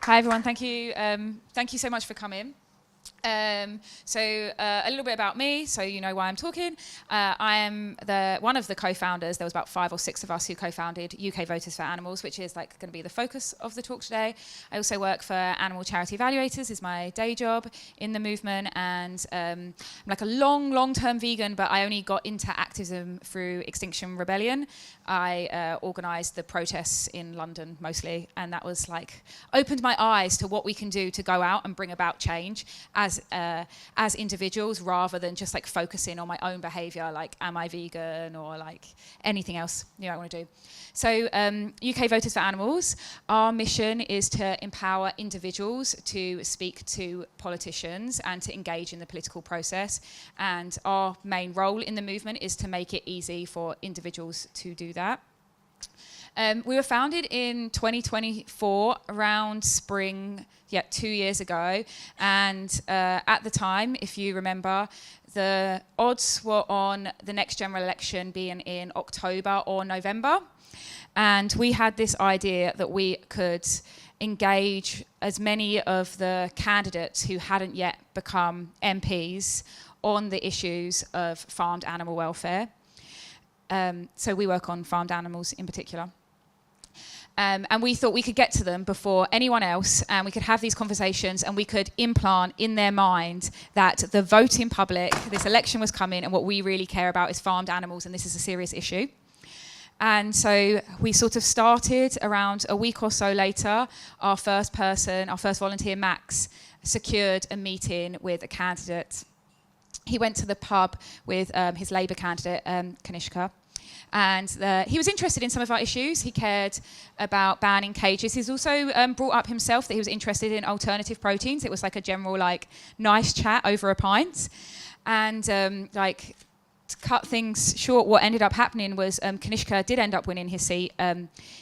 Hi everyone, thank you so much for coming. A little bit about me, so you know why I'm talking. I am one of the co-founders. There was about 5 or 6 of us who co-founded UK Voters for Animals, which is like going to be the focus of the talk today. I also work for Animal Charity Evaluators, is my day job in the movement, and I'm like a long-term vegan, but I only got into activism through Extinction Rebellion. I organised the protests in London mostly, and that was like opened my eyes to what we can do to go out and bring about change as individuals, rather than just like focusing on my own behaviour, like am I vegan or like anything else I want to do. So UK Voters for Animals, our mission is to empower individuals to speak to politicians and to engage in the political process, and our main role in the movement is to make it easy for individuals to do that. We were founded in 2024, around spring, 2 years ago. And at the time, if you remember, the odds were on the next general election being in October or November. And we had this idea that we could engage as many of the candidates who hadn't yet become MPs on the issues of farmed animal welfare. So we work on farmed animals in particular. And we thought we could get to them before anyone else, and we could have these conversations, and we could implant in their mind that the voting public, this election was coming, and what we really care about is farmed animals, and this is a serious issue. And so we sort of started around a week or so later. Our first volunteer, Max, secured a meeting with a candidate. He went to the pub with his Labour candidate, Kanishka. And he was interested in some of our issues. He cared about banning cages. He's also brought up himself that he was interested in alternative proteins. It was like a general, like, nice chat over a pint. And to cut things short, what ended up happening was Kanishka did end up winning his seat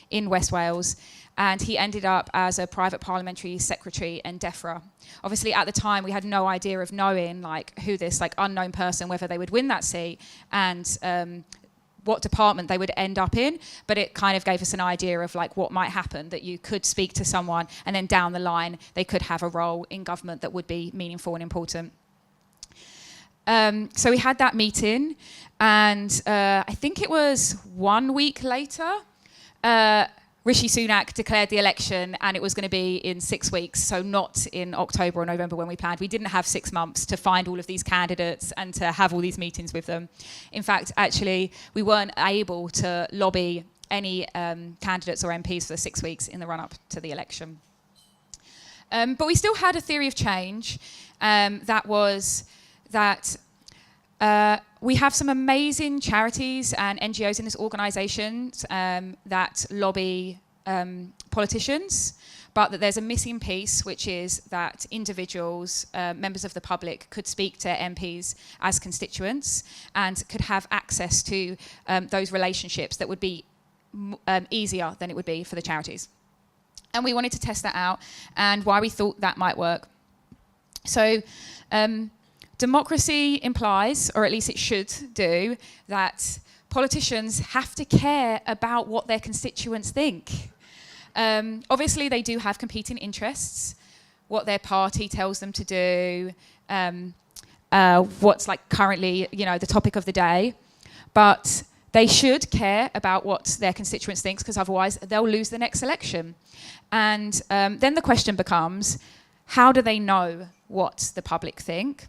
in West Wales. And he ended up as a private parliamentary secretary in DEFRA. Obviously, at the time, we had no idea of knowing like who this like unknown person, whether they would win that seat, and what department they would end up in, but it kind of gave us an idea of like what might happen, that you could speak to someone and then down the line they could have a role in government that would be meaningful and important. So we had that meeting, and I think it was 1 week later, Rishi Sunak declared the election, and it was going to be in 6 weeks, so not in October or November when we planned. We didn't have 6 months to find all of these candidates and to have all these meetings with them. In fact, actually, we weren't able to lobby any candidates or MPs for the 6 weeks in the run-up to the election. But we still had a theory of change that was that we have some amazing charities and NGOs in this organisation that lobby politicians, but that there's a missing piece, which is that individuals, members of the public, could speak to MPs as constituents and could have access to those relationships that would be easier than it would be for the charities. And we wanted to test that out, and why we thought that might work. So democracy implies, or at least it should do, that politicians have to care about what their constituents think. Obviously, they do have competing interests, what their party tells them to do, what's like currently, the topic of the day. But they should care about what their constituents think, because otherwise they'll lose the next election. And then the question becomes, how do they know what the public think?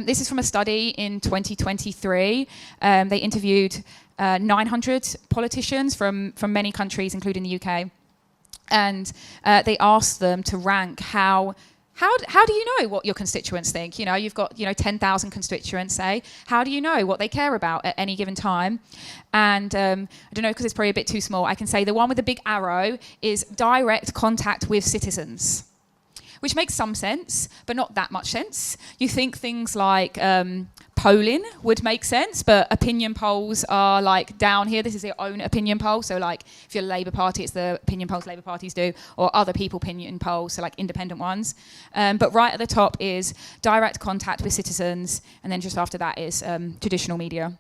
This is from a study in 2023. They interviewed 900 politicians from many countries, including the UK. And they asked them to rank how do you know what your constituents think? You've got 10,000 constituents, say. How do you know what they care about at any given time? And I don't know, because it's probably a bit too small, I can say the one with the big arrow is direct contact with citizens, which makes some sense, but not that much sense. You think things like polling would make sense, but opinion polls are like down here. This is your own opinion poll. So like if you're Labour Party, it's the opinion polls Labour parties do, or other people opinion polls, so like independent ones. But right at the top is direct contact with citizens, and then just after that is traditional media.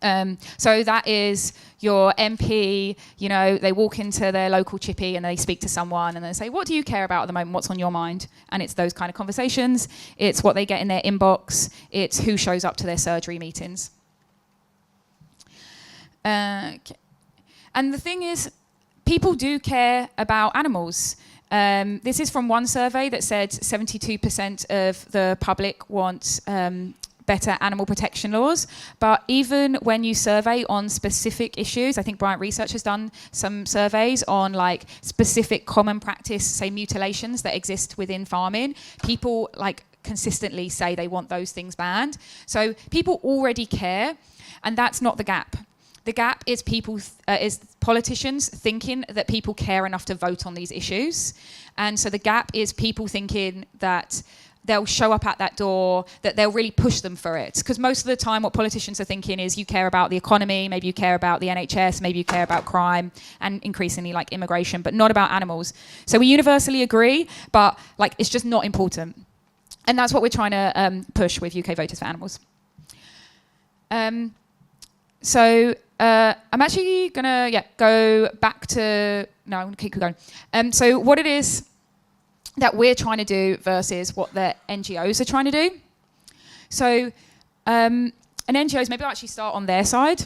So that is your MP, you know, they walk into their local chippy and they speak to someone and they say, what do you care about at the moment? What's on your mind? And it's those kind of conversations. It's what they get in their inbox. It's who shows up to their surgery meetings. Okay. And the thing is, people do care about animals. This is from one survey that said 72% of the public want better animal protection laws. But even when you survey on specific issues, I think Bryant Research has done some surveys on like specific common practice, say mutilations that exist within farming, people like consistently say they want those things banned. So people already care, and that's not the gap. The gap is is politicians thinking that people care enough to vote on these issues. And so the gap is people thinking that they'll show up at that door, that they'll really push them for it. Because most of the time what politicians are thinking is you care about the economy, maybe you care about the NHS, maybe you care about crime, and increasingly like immigration, but not about animals. So we universally agree, but like it's just not important. And that's what we're trying to push with UK Voters for Animals. So I'm actually gonna go back to, no, I'm gonna keep going. So what it is that we're trying to do versus what the NGOs are trying to do. So and NGOs, maybe I'll actually start on their side.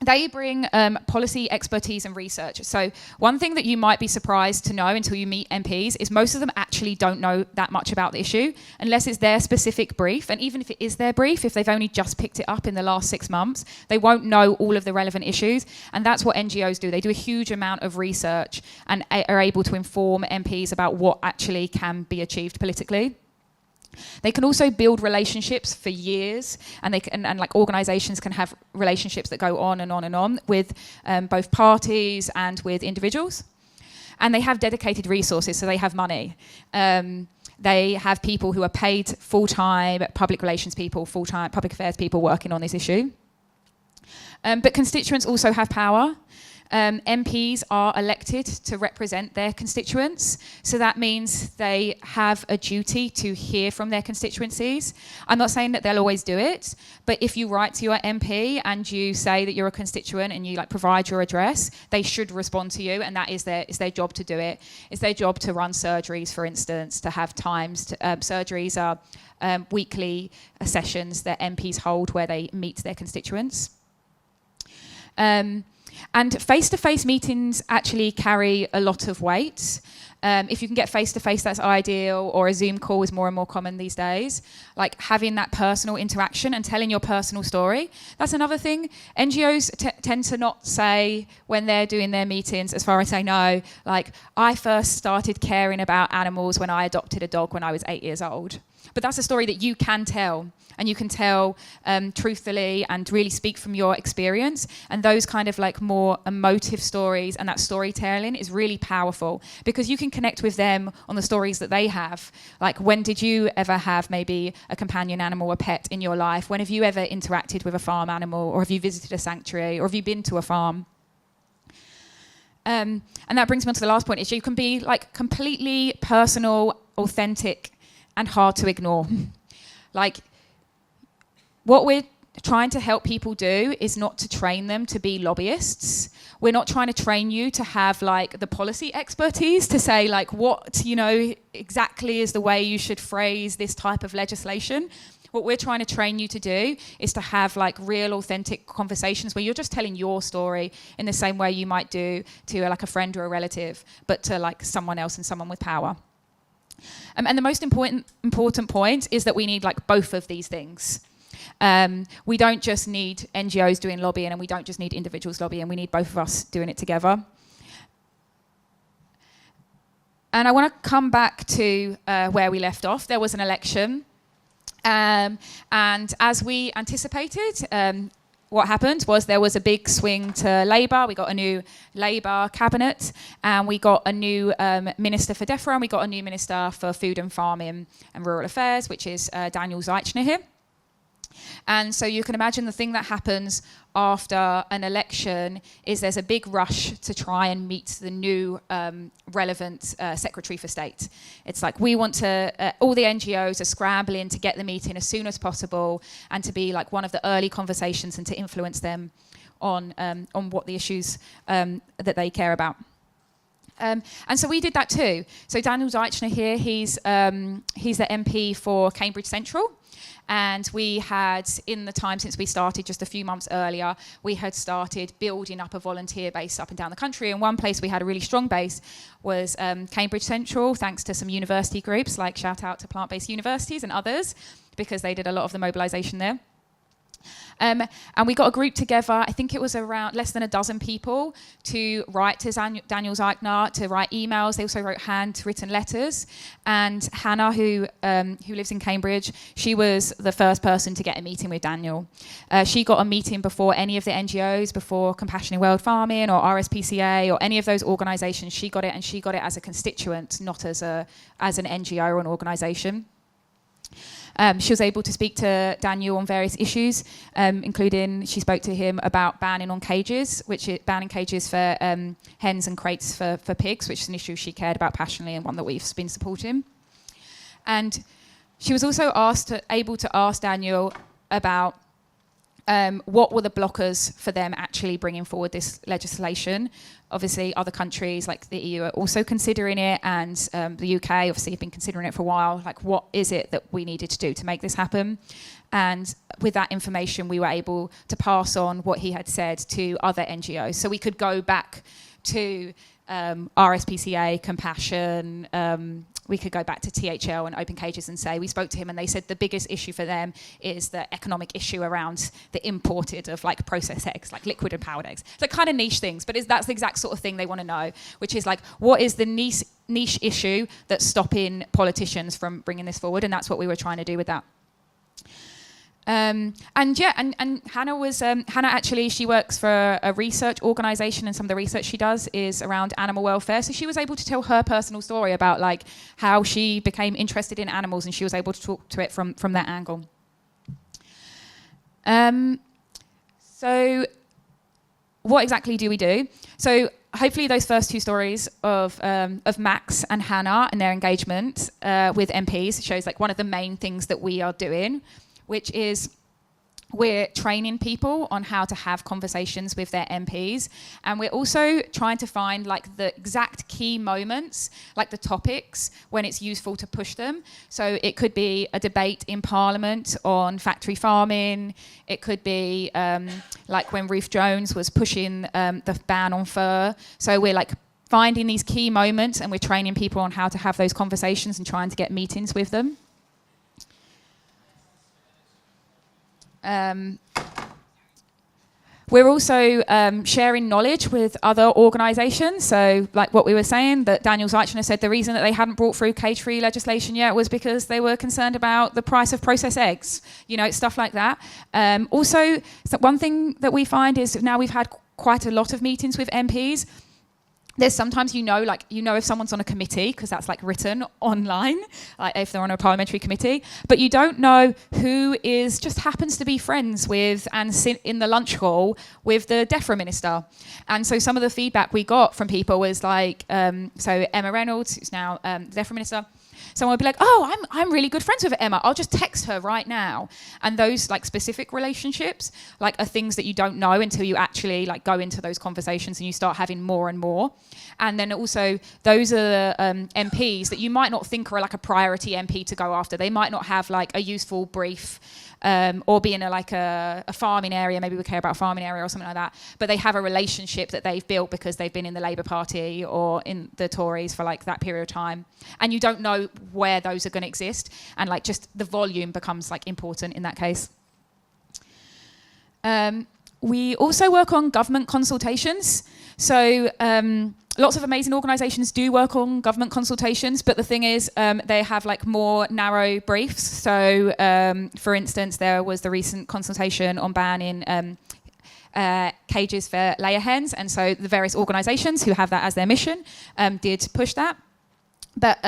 They bring policy expertise and research. So one thing that you might be surprised to know until you meet MPs is most of them actually don't know that much about the issue unless it's their specific brief. And even if it is their brief, if they've only just picked it up in the last 6 months, they won't know all of the relevant issues. And that's what NGOs do. They do a huge amount of research and are able to inform MPs about what actually can be achieved politically. They can also build relationships for years, and they can, and like organisations can have relationships that go on and on and on with both parties and with individuals. And they have dedicated resources, so they have money. They have people who are paid full-time, public relations people, full-time public affairs people working on this issue. But constituents also have power. MPs are elected to represent their constituents, so that means they have a duty to hear from their constituencies. I'm not saying that they'll always do it, but if you write to your MP and you say that you're a constituent and you like provide your address, they should respond to you, and that is it's their job to do it. It's their job to run surgeries, for instance, to have times. Surgeries are weekly sessions that MPs hold where they meet their constituents. And face-to-face meetings actually carry a lot of weight. If you can get face-to-face, that's ideal, or a Zoom call is more and more common these days. Like having that personal interaction and telling your personal story. That's another thing. NGOs tend to not say when they're doing their meetings, as far as I know, like, I first started caring about animals when I adopted a dog when I was 8 years old. But that's a story that you can tell. And you can tell truthfully and really speak from your experience. And those kind of like more emotive stories and that storytelling is really powerful because you can connect with them on the stories that they have. Like, when did you ever have maybe a companion animal, a pet in your life? When have you ever interacted with a farm animal, or have you visited a sanctuary, or have you been to a farm? And that brings me on to the last point, is you can be like completely personal, authentic, and hard to ignore. Like, what we're trying to help people do is not to train them to be lobbyists. We're not trying to train you to have like the policy expertise to say like what, you know, exactly is the way you should phrase this type of legislation. What we're trying to train you to do is to have like real authentic conversations where you're just telling your story in the same way you might do to like a friend or a relative, but to like someone else and someone with power. And the most important point is that we need like both of these things. We don't just need NGOs doing lobbying, and we don't just need individuals lobbying. We need both of us doing it together. And I want to come back to where we left off. There was an election. And as we anticipated, what happened was there was a big swing to Labour. We got a new Labour cabinet, and we got a new Minister for DEFRA, and we got a new Minister for Food and Farming and Rural Affairs, which is Daniel Zeichner here. And so you can imagine the thing that happens after an election is there's a big rush to try and meet the new relevant Secretary for State. It's like we want to, all the NGOs are scrambling to get the meeting as soon as possible and to be like one of the early conversations and to influence them on what the issues that they care about. And so we did that too. So Daniel Zeichner here, he's the MP for Cambridge Central. And we had, in the time since we started just a few months earlier, we had started building up a volunteer base up and down the country. And one place we had a really strong base was Cambridge Central, thanks to some university groups, like shout out to plant-based universities and others, because they did a lot of the mobilisation there. And we got a group together, I think it was around less than a dozen people, to write to Daniel Zeichner, to write emails. They also wrote handwritten letters. And Hannah, who lives in Cambridge, she was the first person to get a meeting with Daniel. She got a meeting before any of the NGOs, before Compassionate World Farming or RSPCA or any of those organisations. She got it, and she got it as a constituent, not as an NGO or an organisation. She was able to speak to Daniel on various issues, including she spoke to him about banning on cages, which is banning cages for hens and crates for pigs, which is an issue she cared about passionately and one that we've been supporting. And she was also able to ask Daniel about what were the blockers for them actually bringing forward this legislation. Obviously, other countries like the EU are also considering it, and the UK obviously have been considering it for a while. Like, what is it that we needed to do to make this happen? And with that information, we were able to pass on what he had said to other NGOs. So we could go back to RSPCA, Compassion, we could go back to THL and Open Cages and say, we spoke to him and they said the biggest issue for them is the economic issue around the imported of like processed eggs, like liquid and powdered eggs. So kind of niche things, but that's the exact sort of thing they want to know, which is like, what is the niche issue that's stopping politicians from bringing this forward? And that's what we were trying to do with that. And Hannah was Hannah actually, she works for a research organisation, and some of the research she does is around animal welfare. So she was able to tell her personal story about like how she became interested in animals, and she was able to talk to it from that angle. So what exactly do we do? So hopefully those first two stories of Max and Hannah and their engagement with MPs shows like one of the main things that we are doing, which is we're training people on how to have conversations with their MPs. And we're also trying to find like the exact key moments, like the topics, when it's useful to push them. So it could be a debate in Parliament on factory farming. It could be like when Ruth Jones was pushing the ban on fur. So we're like finding these key moments, and we're training people on how to have those conversations and trying to get meetings with them. We're also sharing knowledge with other organisations. So like what we were saying, that Daniel Zeichner said the reason that they hadn't brought through cage-free legislation yet was because they were concerned about the price of processed eggs, you know, stuff like that. Also, so one thing that we find is now we've had quite a lot of meetings with MPs. There's sometimes you know if someone's on a committee, because that's like written online, like if they're on a parliamentary committee, but you don't know who just happens to be friends with and sit in the lunch hall with the DEFRA minister. And so some of the feedback we got from people was like, so Emma Reynolds, who's now the DEFRA minister, someone would be like, oh, I'm really good friends with Emma. I'll just text her right now. And those like specific relationships like are things that you don't know until you actually like go into those conversations and you start having more and more. And then also those are MPs that you might not think are like a priority MP to go after. They might not have like a useful brief or be in a farming area. Maybe we care about a farming area or something like that. But they have a relationship that they've built because they've been in the Labour Party or in the Tories for like that period of time. And you don't know where those are going to exist. And like just the volume becomes like important in that case. We also work on government consultations. So lots of amazing organisations do work on government consultations, but the thing is they have like more narrow briefs. So for instance, there was the recent consultation on banning cages for layer hens, and so the various organisations who have that as their mission did push that. But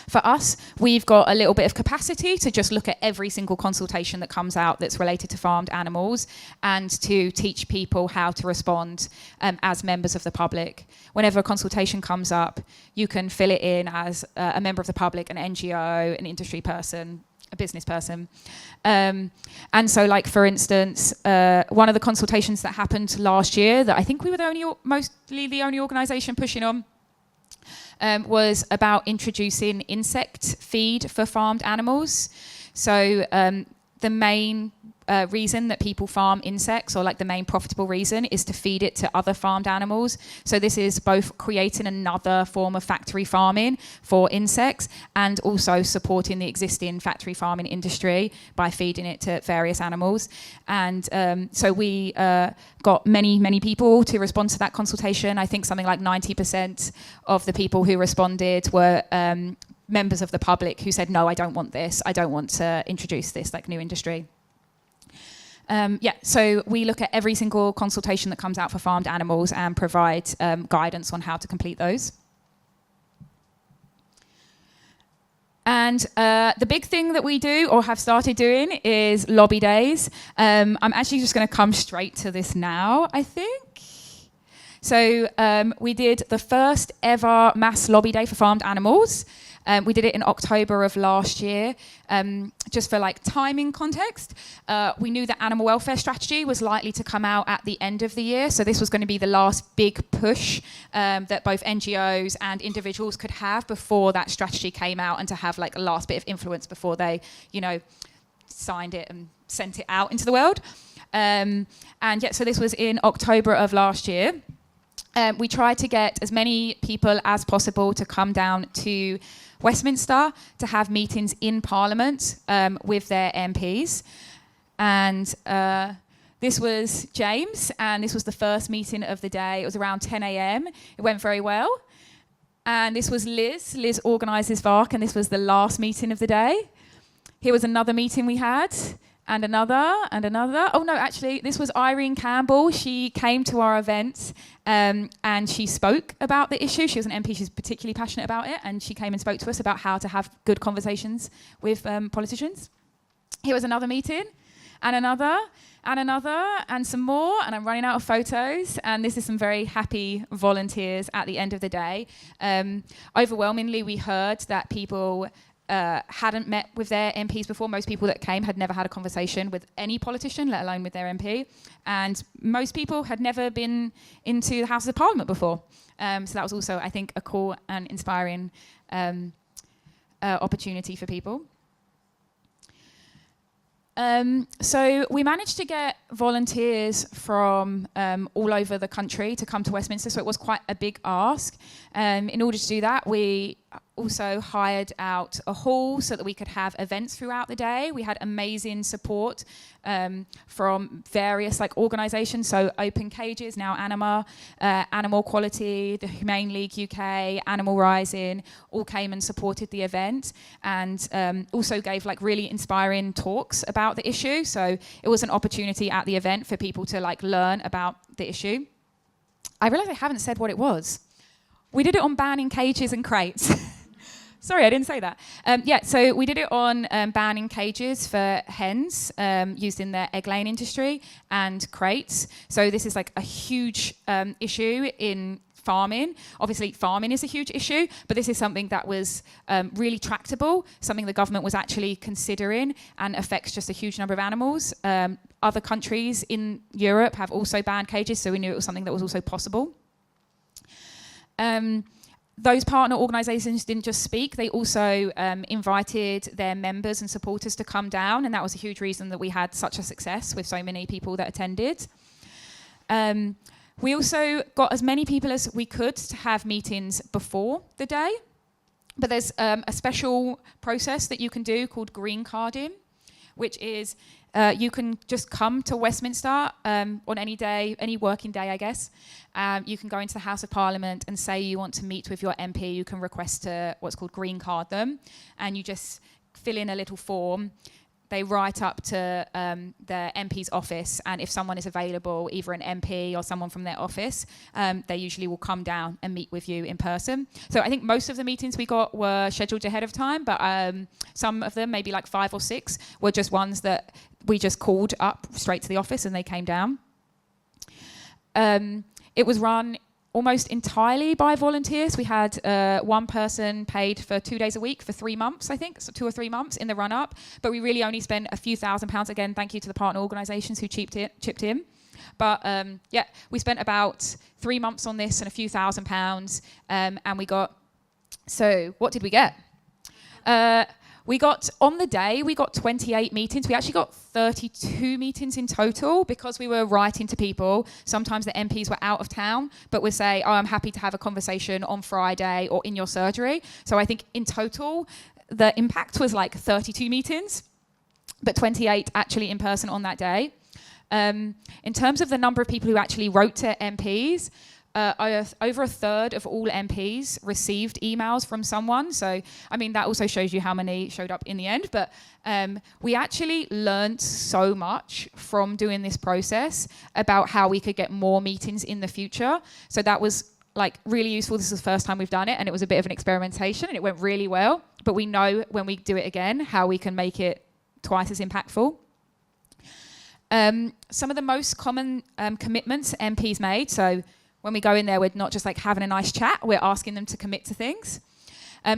for us, we've got a little bit of capacity to just look at every single consultation that comes out that's related to farmed animals and to teach people how to respond as members of the public. Whenever a consultation comes up, you can fill it in as a member of the public, an NGO, an industry person, a business person. And so, like, for instance, one of the consultations that happened last year that I think we were mostly the only organisation pushing on was about introducing insect feed for farmed animals. So the main reason that people farm insects, or like the main profitable reason, is to feed it to other farmed animals. So this is both creating another form of factory farming for insects and also supporting the existing factory farming industry by feeding it to various animals. And so we got many people to respond to that consultation. I think something like 90% of the people who responded were members of the public who said, no, I don't want this. I don't want to introduce this like new industry. So we look at every single consultation that comes out for farmed animals and provide guidance on how to complete those. And the big thing that we do or have started doing is lobby days. I'm actually just going to come straight to this now, I think. So we did the first ever mass lobby day for farmed animals. We did it in October of last year. Just for like timing context, we knew that animal welfare strategy was likely to come out at the end of the year. So this was going to be the last big push that both NGOs and individuals could have before that strategy came out, and to have like a last bit of influence before they, signed it and sent it out into the world. So this was in October of last year. We tried to get as many people as possible to come down to Westminster to have meetings in Parliament with their MPs. And this was James, and this was the first meeting of the day. It was around 10 a.m. It went very well. And this was Liz. Liz organises VARC, and this was the last meeting of the day. Here was another meeting we had. And another, and another. Oh no, actually, this was Irene Campbell. She came to our event and she spoke about the issue. She was an MP, she's particularly passionate about it, and she came and spoke to us about how to have good conversations with politicians. Here was another meeting, and another, and some more, and I'm running out of photos, and this is some very happy volunteers at the end of the day. Overwhelmingly, we heard that people hadn't met with their MPs before. Most people that came had never had a conversation with any politician, let alone with their MP. And most people had never been into the House of Parliament before. So that was also, I think, a cool and inspiring opportunity for people. So we managed to get volunteers from all over the country to come to Westminster, so it was quite a big ask. In order to do that, we also hired out a hall so that we could have events throughout the day. We had amazing support from various organisations, so Open Cages, now Anima, Animal Quality, the Humane League UK, Animal Rising, all came and supported the event, and also gave really inspiring talks about the issue. So it was an opportunity at the event for people to learn about the issue. I realise I haven't said what it was. We did it on banning cages and crates. Sorry, I didn't say that. So we did it on banning cages for hens used in the egg-laying industry and crates. So this is a huge issue in farming. Obviously, farming is a huge issue, but this is something that was really tractable, something the government was actually considering, and affects just a huge number of animals. Other countries in Europe have also banned cages, so we knew it was something that was also possible. Those partner organisations didn't just speak, they also invited their members and supporters to come down, and that was a huge reason that we had such a success with so many people that attended. We also got as many people as we could to have meetings before the day, but there's a special process that you can do called green carding, which is you can just come to Westminster on any day, any working day, I guess. You can go into the House of Parliament and say you want to meet with your MP. You can request to what's called green card them, and you just fill in a little form. they write up to their MP's office, and if someone is available, either an MP or someone from their office, they usually will come down and meet with you in person. So I think most of the meetings we got were scheduled ahead of time, but some of them, maybe like 5 or 6, were just ones that we just called up straight to the office and they came down. It was run almost entirely by volunteers. We had one person paid for 2 days a week for 3 months, I think, so 2 or 3 months in the run-up. But we really only spent a few £1,000s. Again, thank you to the partner organisations who chipped in. But yeah, we spent about 3 months on this and a few £1,000s, and we got. So what did we get? On the day, we got 28 meetings. We actually got 32 meetings in total because we were writing to people. Sometimes the MPs were out of town, but would say, oh, I'm happy to have a conversation on Friday or in your surgery. So I think in total, the impact was like 32 meetings, but 28 actually in person on that day. In terms of the number of people who actually wrote to MPs, over a third of all MPs received emails from someone. So, I mean, that also shows you how many showed up in the end. But we actually learned so much from doing this process about how we could get more meetings in the future. So that was like really useful. This is the first time we've done it, and it was a bit of an experimentation, and it went really well. But we know when we do it again how we can make it twice as impactful. Some of the most common commitments MPs made. So when we go in there, we're not just like having a nice chat, we're asking them to commit to things.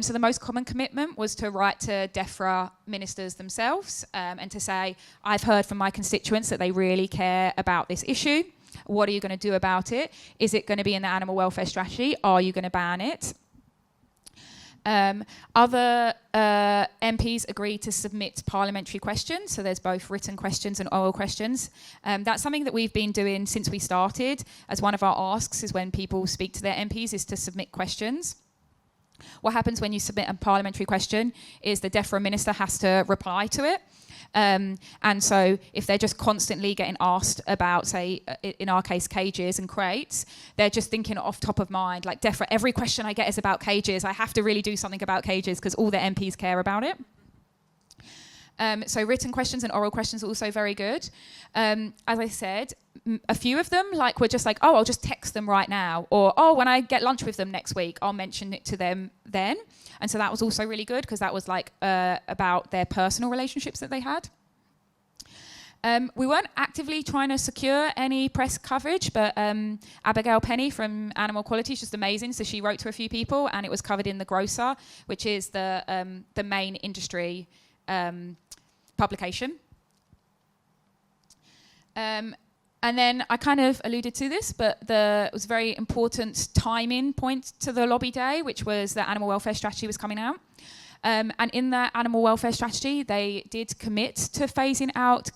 So the most common commitment was to write to DEFRA ministers themselves and to say, I've heard from my constituents that they really care about this issue. What are you going to do about it? Is it going to be in the animal welfare strategy? Are you going to ban it? Other MPs agreed to submit parliamentary questions, so there's both written questions and oral questions. That's something that we've been doing since we started, as one of our asks is when people speak to their MPs is to submit questions. What happens when you submit a parliamentary question is the DEFRA minister has to reply to it. And so if they're just constantly getting asked about, say, in our case, cages and crates, they're just thinking off top of mind, like, DEFRA, every question I get is about cages. I have to really do something about cages because all the MPs care about it. So written questions and oral questions are also very good. As I said, a few of them were just like, oh, I'll just text them right now. Or, oh, when I get lunch with them next week, I'll mention it to them then. And so that was also really good because that was about their personal relationships that they had. We weren't actively trying to secure any press coverage, but Abigail Penny from Animal Quality is just amazing. So she wrote to a few people and it was covered in The Grocer, which is the main industry publication. And then I kind of alluded to this, but it was a very important timing point to the lobby day, which was the animal welfare strategy was coming out. And in the animal welfare strategy, they did commit to phasing out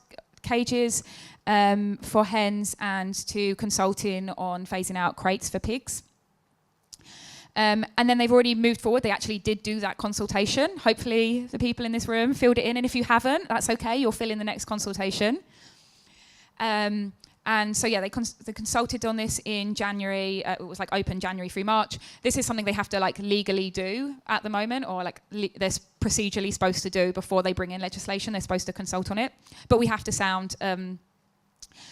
cages for hens and to consulting on phasing out crates for pigs. And then they've already moved forward. They actually did do that consultation. Hopefully the people in this room filled it in. And if you haven't, that's okay. You'll fill in the next consultation. And so, yeah, they consulted on this in January. It was open January through March. This is something they have to legally do at the moment, or they're procedurally supposed to do before they bring in legislation. They're supposed to consult on it. But we have to sound...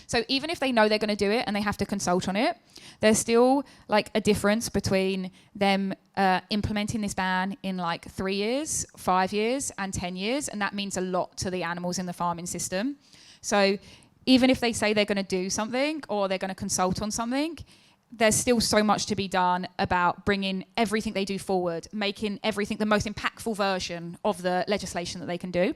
So even if they know they're going to do it and they have to consult on it, there's still a difference between them implementing this ban in 3 years, 5 years, and 10 years. And that means a lot to the animals in the farming system. So even if they say they're going to do something or they're going to consult on something, there's still so much to be done about bringing everything they do forward, making everything the most impactful version of the legislation that they can do.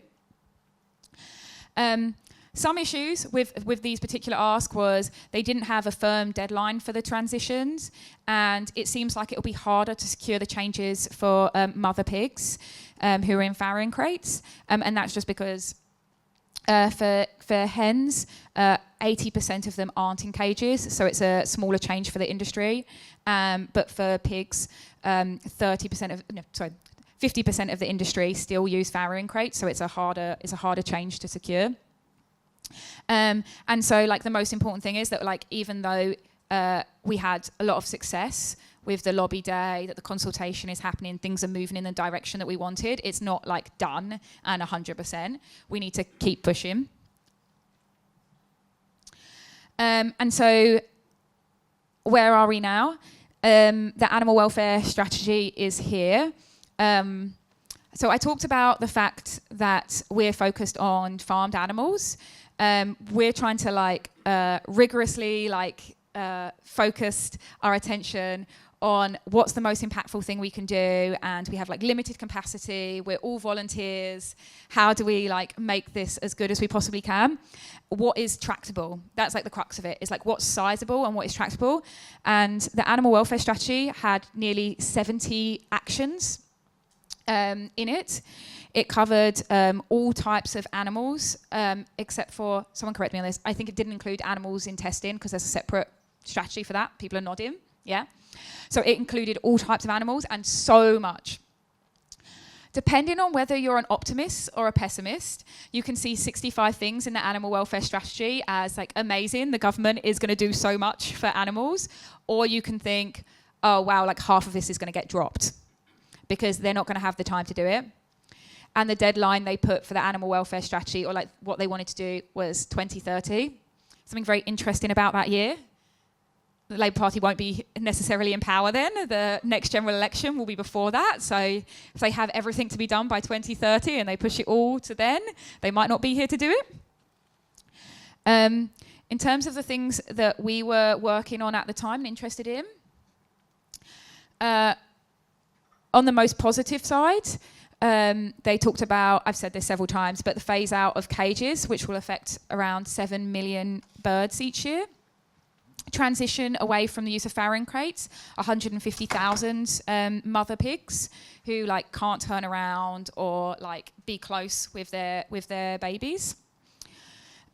Some issues with these particular asks was they didn't have a firm deadline for the transitions, and it seems like it'll be harder to secure the changes for mother pigs who are in farrowing crates, and that's just because for hens, 80% of them aren't in cages, so it's a smaller change for the industry. But for pigs, 50% of the industry still use farrowing crates, so it's a harder change to secure. And so the most important thing is that even though we had a lot of success with the lobby day, that the consultation is happening, things are moving in the direction that we wanted. It's not like done and 100%. We need to keep pushing. And so where are we now? The animal welfare strategy is here. So I talked about the fact that we're focused on farmed animals. We're trying to rigorously focused our attention on what's the most impactful thing we can do, and we have limited capacity, we're all volunteers. How do we make this as good as we possibly can? What is tractable? That's the crux of it. It's what's sizable and what is tractable. And the animal welfare strategy had nearly 70 actions in it. It covered all types of animals, except for, someone correct me on this, I think it didn't include animals in testing because there's a separate strategy for that. People are nodding, yeah? So it included all types of animals and so much. Depending on whether you're an optimist or a pessimist, you can see 65 things in the animal welfare strategy as amazing, the government is going to do so much for animals. Or you can think, oh wow, half of this is going to get dropped because they're not going to have the time to do it. And the deadline they put for the animal welfare strategy, or what they wanted to do, was 2030. Something very interesting about that year. The Labour Party won't be necessarily in power then. The next general election will be before that. So if they have everything to be done by 2030 and they push it all to then, they might not be here to do it. In terms of the things that we were working on at the time and interested in, on the most positive side, they talked about, I've said this several times, but the phase out of cages, which will affect around 7 million birds each year. Transition away from the use of farrowing crates, 150,000 mother pigs who can't turn around or be close with their babies.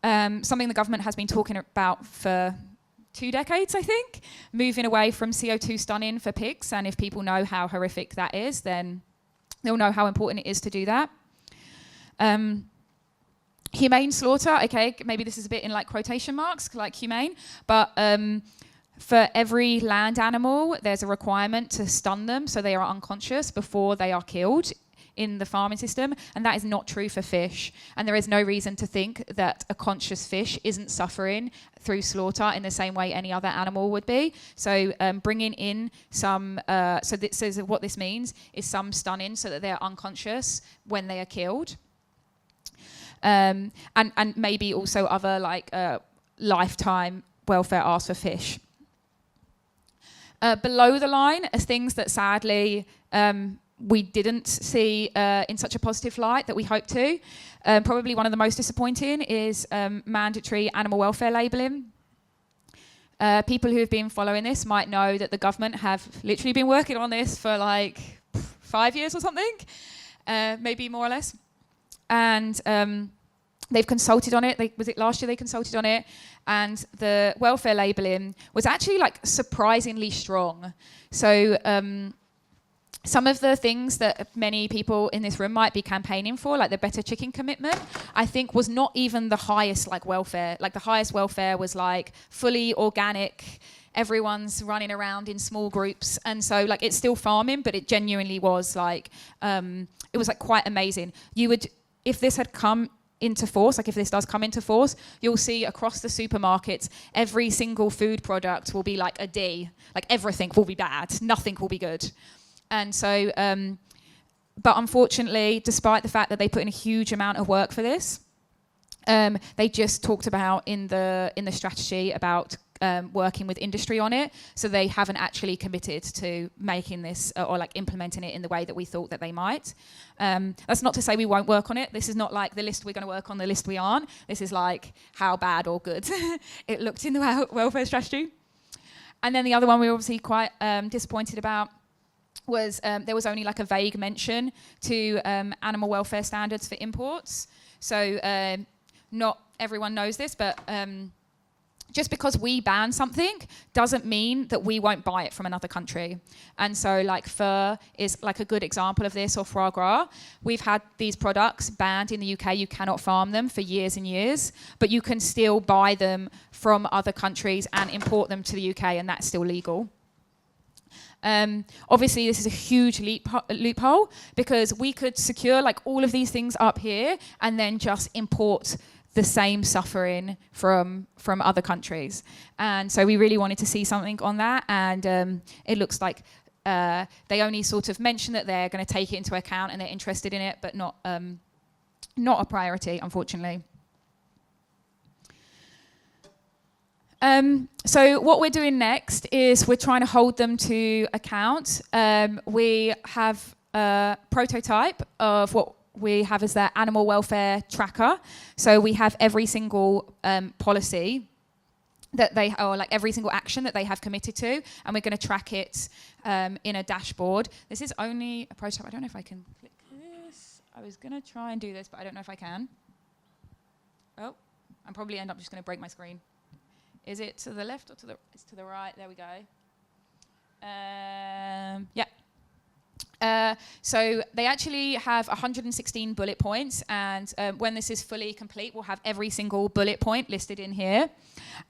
Something the government has been talking about for 2 decades, I think, moving away from CO2 stunning for pigs. And if people know how horrific that is, then they'll know how important it is to do that. Humane slaughter, okay, maybe this is a bit in quotation marks, humane, but for every land animal, there's a requirement to stun them so they are unconscious before they are killed in the farming system, and that is not true for fish. And there is no reason to think that a conscious fish isn't suffering through slaughter in the same way any other animal would be. So bringing in some, so what this means is some stunning so that they're unconscious when they are killed. And maybe also other lifetime welfare asks for fish. Below the line are things that sadly we didn't see in such a positive light that we hoped to. Probably one of the most disappointing is mandatory animal welfare labelling. People who have been following this might know that the government have literally been working on this for 5 years or something, maybe more or less. And they've consulted on it. Was it last year they consulted on it? And the welfare labelling was actually surprisingly strong. So some of the things that many people in this room might be campaigning for, the Better Chicken Commitment, I think was not even the highest welfare. The highest welfare was fully organic. Everyone's running around in small groups. And so it's still farming, but it genuinely was it was quite amazing. You would, if this had come into force, if this does come into force, you'll see across the supermarkets, every single food product will be a D. Everything will be bad. Nothing will be good. And so, but unfortunately, despite the fact that they put in a huge amount of work for this, they just talked about in the strategy about working with industry on it. So they haven't actually committed to making this or implementing it in the way that we thought that they might. That's not to say we won't work on it. This is not the list we're going to work on, the list we aren't. This is how bad or good it looked in the welfare strategy. And then the other one we were obviously quite disappointed about was there was only a vague mention to animal welfare standards for imports. So not everyone knows this, but just because we ban something doesn't mean that we won't buy it from another country. And so like fur is like a good example of this, or foie gras. We've had these products banned in the UK. You cannot farm them for years and years, but you can still buy them from other countries and import them to the UK, and that's still legal. Obviously, this is a huge loophole, because we could secure like all of these things up here and then just import the same suffering from other countries. And so we really wanted to see something on that, and it looks like they only sort of mention that they're going to take it into account and they're interested in it, but not a priority, unfortunately. So what we're doing next is we're trying to hold them to account. We have a prototype of what we have as their animal welfare tracker. So we have every single policy that they, or like every single action that they have committed to, and we're going to track it in a dashboard. This is only a prototype. I don't know if I can click this. I was going to try and do this, but I don't know if I can. Oh, I'm probably end up just going to break my screen. Is it to the left or to the? It's to the right. There we go. Yeah. So they actually have 116 bullet points, and when this is fully complete, we'll have every single bullet point listed in here.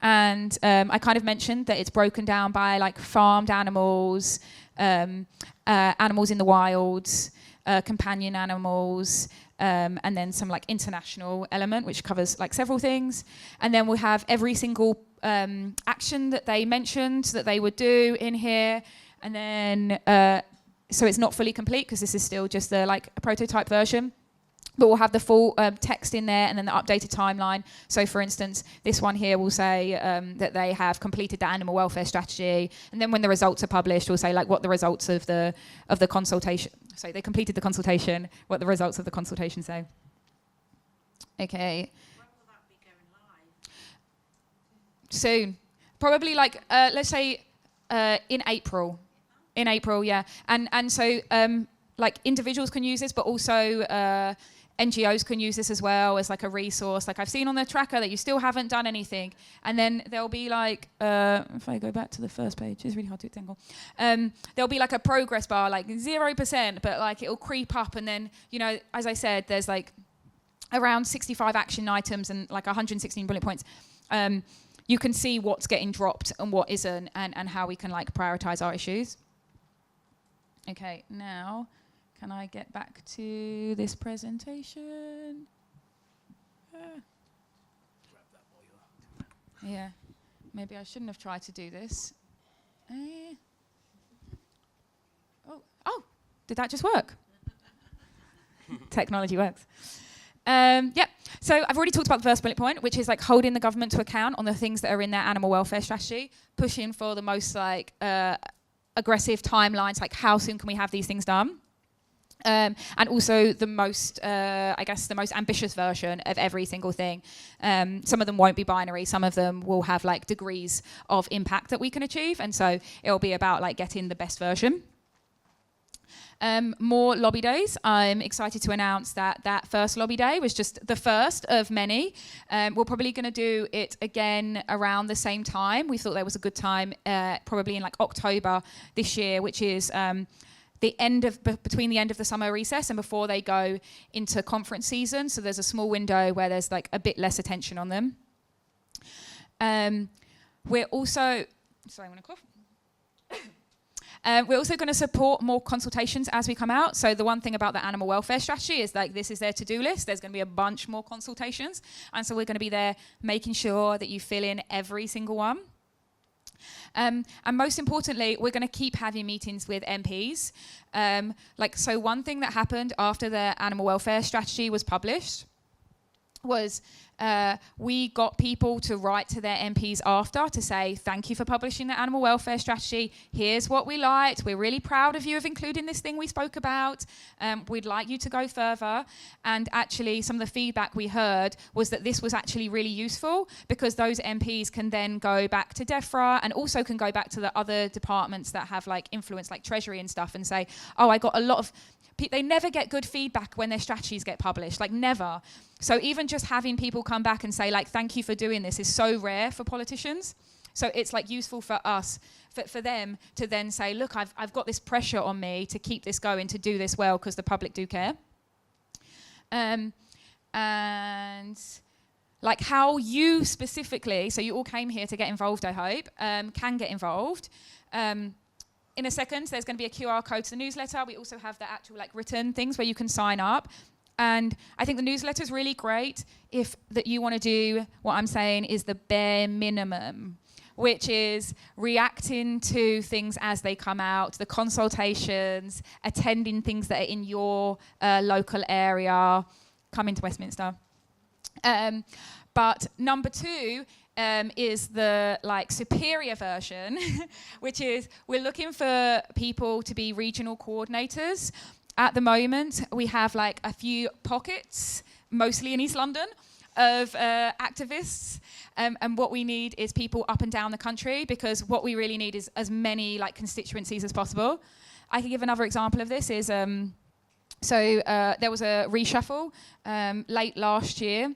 And I kind of mentioned that it's broken down by like farmed animals, animals in the wilds, companion animals, and then some like international element, which covers like several things. And then we'll have every single action that they mentioned that they would do in here. And then so it's not fully complete because this is still just a prototype version, but we'll have the full text in there and then the updated timeline. So for instance, this one here will say that they have completed the animal welfare strategy, and then when the results are published, we'll say like what the results of the consultation. So they completed the consultation, what the results of the consultation say. Okay. When will that be going live? Soon, probably like let's say in April. In April, yeah. And so like individuals can use this, but also NGOs can use this as well as like a resource. Like I've seen on the tracker that you still haven't done anything. And then there'll be like, if I go back to the first page, it's really hard to tangle. There'll be like a progress bar, like 0%, but like it'll creep up. And then, you know, as I said, there's like around 65 action items and like 116 bullet points. You can see what's getting dropped and what isn't, and how we can like prioritize our issues. Okay, now, can I get back to this presentation? Yeah, maybe I shouldn't have tried to do this. Oh, did that just work? Technology works. Yeah, so I've already talked about the first bullet point, which is like holding the government to account on the things that are in their animal welfare strategy, pushing for the most like aggressive timelines, like how soon can we have these things done? And also the most, I guess, the most ambitious version of every single thing. Some of them won't be binary. Some of them will have like degrees of impact that we can achieve. And so it'll be about like getting the best version. More lobby days. I'm excited to announce that first lobby day was just the first of many. We're probably going to do it again around the same time. We thought there was a good time, probably in like October this year, which is the end of between the end of the summer recess and before they go into conference season. So there's a small window where there's like a bit less attention on them. We're also, sorry, I'm going to cough. We're also going to support more consultations as we come out. So the one thing about the animal welfare strategy is like this is their to-do list. There's going to be a bunch more consultations. And so we're going to be there making sure that you fill in every single one. And most importantly, we're going to keep having meetings with MPs. So one thing that happened after the animal welfare strategy was published was we got people to write to their MPs after to say, thank you for publishing the animal welfare strategy. Here's what we liked. We're really proud of you of including this thing we spoke about. We'd like you to go further. And actually, some of the feedback we heard was that this was actually really useful because those MPs can then go back to DEFRA and also can go back to the other departments that have like influence, like Treasury and stuff, and say, oh, I got a lot of... They never get good feedback when their strategies get published, like never. So even just having people come come back and say, like, thank you for doing this is so rare for politicians. So it's like useful for us, for them to then say, look, I've got this pressure on me to keep this going, to do this well, because the public do care. And like how you specifically, so you all came here to get involved, I hope, can get involved. In a second, there's going to be a QR code to the newsletter. We also have the actual like written things where you can sign up. And I think the newsletter is really great if that you want to do what I'm saying is the bare minimum, which is reacting to things as they come out, the consultations, attending things that are in your local area, coming to Westminster. But number 2 is the like superior version, which is we're looking for people to be regional coordinators. At the moment, we have like a few pockets, mostly in East London, of activists. And what we need is people up and down the country, because what we really need is as many like constituencies as possible. I can give another example of this is, there was a reshuffle late last year.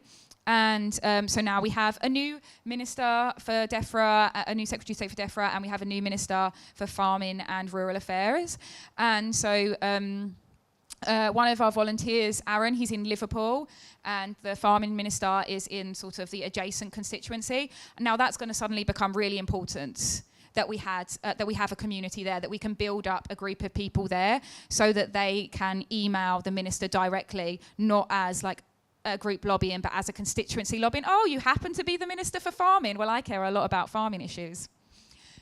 And so now we have a new minister for DEFRA, a new Secretary of State for DEFRA, and we have a new minister for Farming and Rural Affairs. And so one of our volunteers, Aaron, he's in Liverpool, and the Farming Minister is in sort of the adjacent constituency. And now that's going to suddenly become really important that we have a community there, that we can build up a group of people there so that they can email the minister directly, not as like a group lobbying, but as a constituency lobbying. Oh, you happen to be the Minister for Farming. Well, I care a lot about farming issues.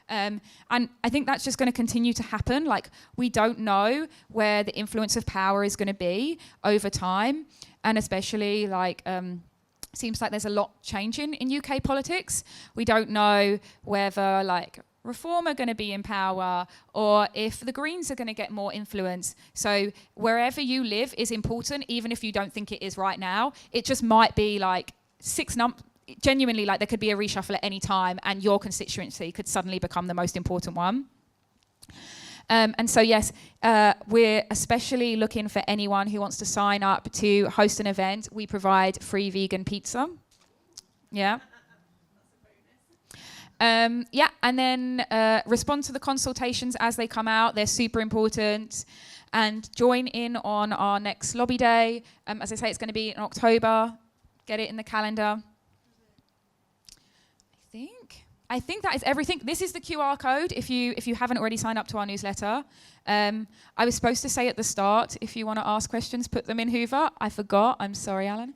And I think that's just going to continue to happen. Like, we don't know where the influence of power is going to be over time. And especially, like, seems like there's a lot changing in UK politics. We don't know whether, like, Reform are going to be in power, or if the Greens are going to get more influence. So wherever you live is important, even if you don't think it is right now. It just might be like genuinely, like there could be a reshuffle at any time and your constituency could suddenly become the most important one. And so, yes, we're especially looking for anyone who wants to sign up to host an event. We provide free vegan pizza. Yeah. Yeah, and then respond to the consultations as they come out. They're super important. And join in on our next lobby day. As I say, it's going to be in October. Get it in the calendar. I think that is everything. This is the QR code if you haven't already signed up to our newsletter. I was supposed to say at the start, if you want to ask questions, put them in Hoover. I forgot. I'm sorry, Alan.